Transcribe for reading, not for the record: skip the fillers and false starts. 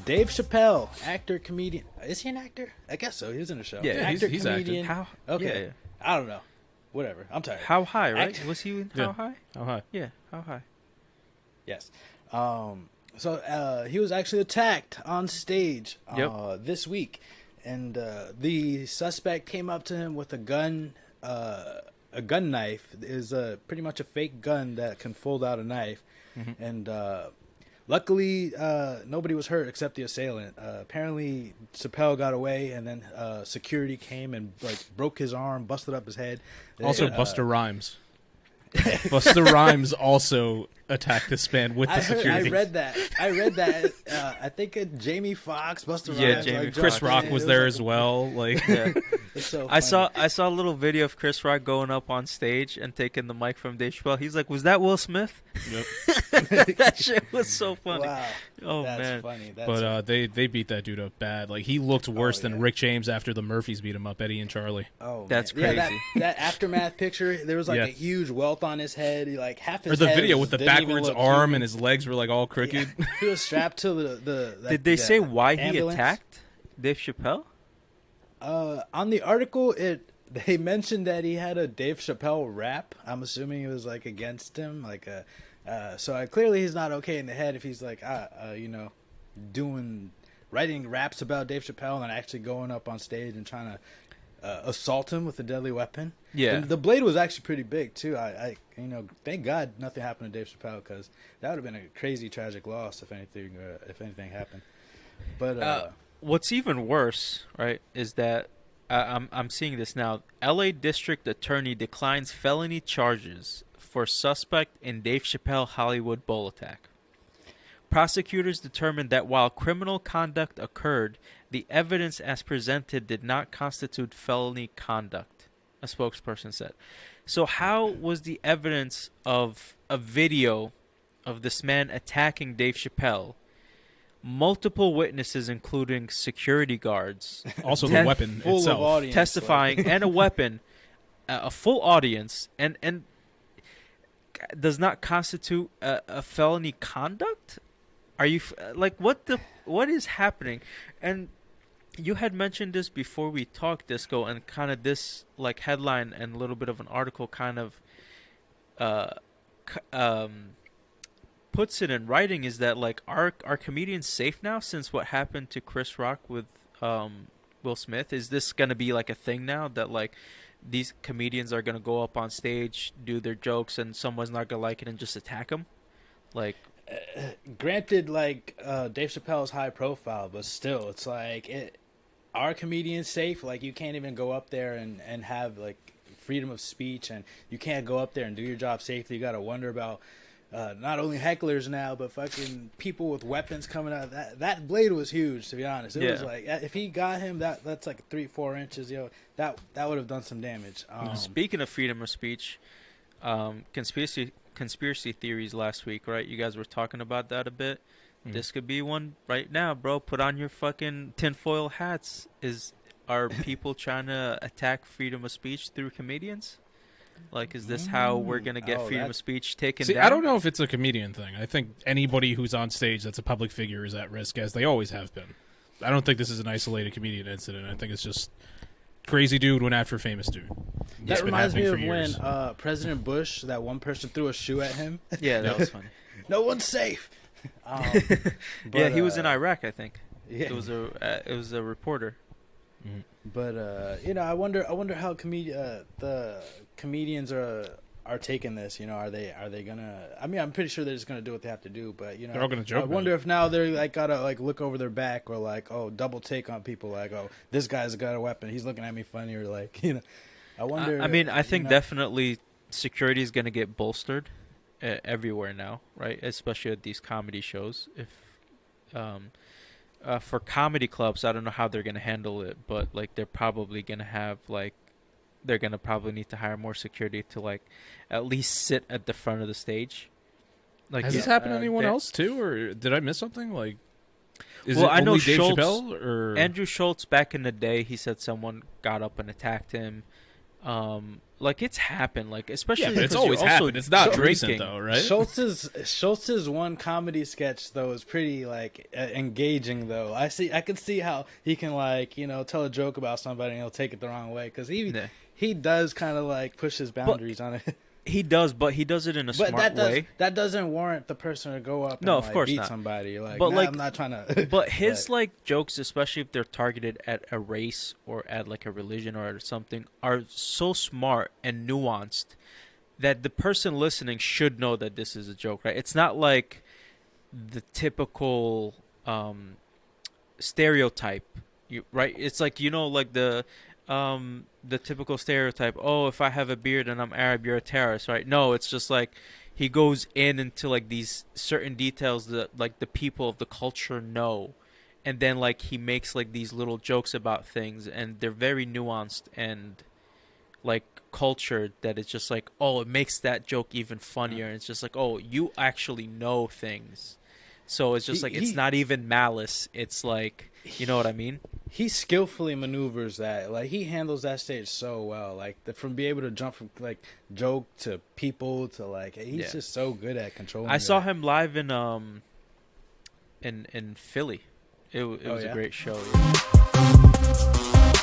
Dave Chappelle, actor, comedian. Is he an actor? I guess so. He was in the show. Yeah, actor, he's comedian. How? Okay. Yeah. I don't know. Whatever. I'm tired. How high, right? Was he in How High? How high? Yeah, How High. Yes. So he was actually attacked on stage this week, and the suspect came up to him with a gun knife. Is pretty much a fake gun that can fold out a knife, and luckily nobody was hurt except the assailant. Apparently Chappelle got away, and then security came and broke his arm, busted up his head. Also, Busta Rhymes. Busta Rhymes also attacked this man with the security. I read that. I think Jamie Foxx, Busta Rhymes, Jamie Chris Rock was there as well. It's so funny. I saw a little video of Chris Rock going up on stage and taking the mic from Dave Chappelle. He's like, "Was that Will Smith?" Yep. That shit was so funny. Wow. Oh That's man. funny. But they beat that dude up bad. Like, he looked worse than Rick James after the Murphys beat him up, Eddie and Charlie. Oh, that's man. crazy. That aftermath picture, there was a huge welt on his head. He, half his Or the head video with the didn't even backwards look arm human. and his legs were all crooked. Yeah. He was strapped to the Did they say why ambulance. he attacked Dave Chappelle? On the article, they mentioned that he had a Dave Chappelle rap. I'm assuming it was against him, so clearly he's not okay in the head if he's writing raps about Dave Chappelle and actually going up on stage and trying to assault him with a deadly weapon. Yeah, and the blade was actually pretty big too. I thank God nothing happened to Dave Chappelle, because that would have been a crazy tragic loss if anything happened. But what's even worse, right, is that I'm seeing this now. L.A. District Attorney declines felony charges for suspect in Dave Chappelle Hollywood Bowl attack. Prosecutors determined that while criminal conduct occurred, the evidence as presented did not constitute felony conduct, a spokesperson said. So how was the evidence of a video of this man attacking Dave Chappelle, multiple witnesses including security guards, Also the weapon full itself. of audience, testifying, and a weapon, a full audience, and does not constitute a felony conduct? Are you what is happening? And you had mentioned this before we talked, Disco, and kind of this headline and a little bit of an article kind of puts it in writing, is that are comedians safe now since what happened to Chris Rock with Will Smith? Is this going to be a thing now that these comedians are going to go up on stage, do their jokes, and someone's not going to like it and just attack them? Granted, Dave Chappelle's high profile, but still, it's are comedians safe? You can't even go up there and have freedom of speech, and you can't go up there and do your job safely. You got to wonder about not only hecklers now, but fucking people with weapons coming out. That blade was huge, to be honest. It was if he got him, that's 3-4 inches, that would have done some damage. Speaking of freedom of speech, conspiracy theories last week, right? You guys were talking about that a bit. This could be one right now, bro. Put on your fucking tinfoil hats. Are people trying to attack freedom of speech through comedians? Is this how we're gonna get freedom of speech taken down? I don't know if it's a comedian thing. I think anybody who's on stage that's a public figure is at risk, as they always have been. I don't think this is an isolated comedian incident. I think it's just crazy dude went after famous dude. That reminds me of when President Bush, that one person threw a shoe at him. Yeah, that was funny. No one's safe. Yeah, he was in Iraq, I think. Yeah. It was a reporter. But I wonder how the comedians are taking this. Are they gonna? I mean, I'm pretty sure they're just gonna do what they have to do. But they're all gonna joke. I wonder if now they're gotta look over their back, or double take on people. This guy's got a weapon. He's looking at me funny, or I wonder. I mean, I think definitely security is gonna get bolstered everywhere now, right? Especially at these comedy shows. If for comedy clubs, I don't know how they're gonna handle it, but they're probably gonna have they're gonna probably need to hire more security to at least sit at the front of the stage. Has this happened to anyone else too, or did I miss something? Is well, it I know only Dave Schultz, Chappelle, or Andrew Schultz back in the day, he said someone got up and attacked him. Like it's happened, like especially Yeah, but it's because always you're also happened. It's not drinking. recent though, right? Schultz's one comedy sketch though is pretty like engaging though. I can see how he can like tell a joke about somebody and he'll take it the wrong way because he does kind of like push his boundaries on it. He does, but he does it in a smart way. That doesn't warrant the person to go up and of course beat not. somebody. Like, but I'm not trying to. But his like jokes, especially if they're targeted at a race or at like a religion or something, are so smart and nuanced that the person listening should know that this is a joke, right? It's not like the typical stereotype, right? It's like like the typical stereotype, oh, if I have a beard and I'm Arab, you're a terrorist, right? No, it's just like he goes into like these certain details that like the people of the culture know, and then like he makes like these little jokes about things, and they're very nuanced and like cultured, that it's just like, oh, it makes that joke even funnier. And it's just like, oh, you actually know things. So it's just it's not even malice. It's like, you know what I mean? He skillfully maneuvers that. Like, he handles that stage so well. Like, from being able to jump from, like, joke to people to, like, he's just so good at controlling I saw him live in Philly. It was a great show. Yeah.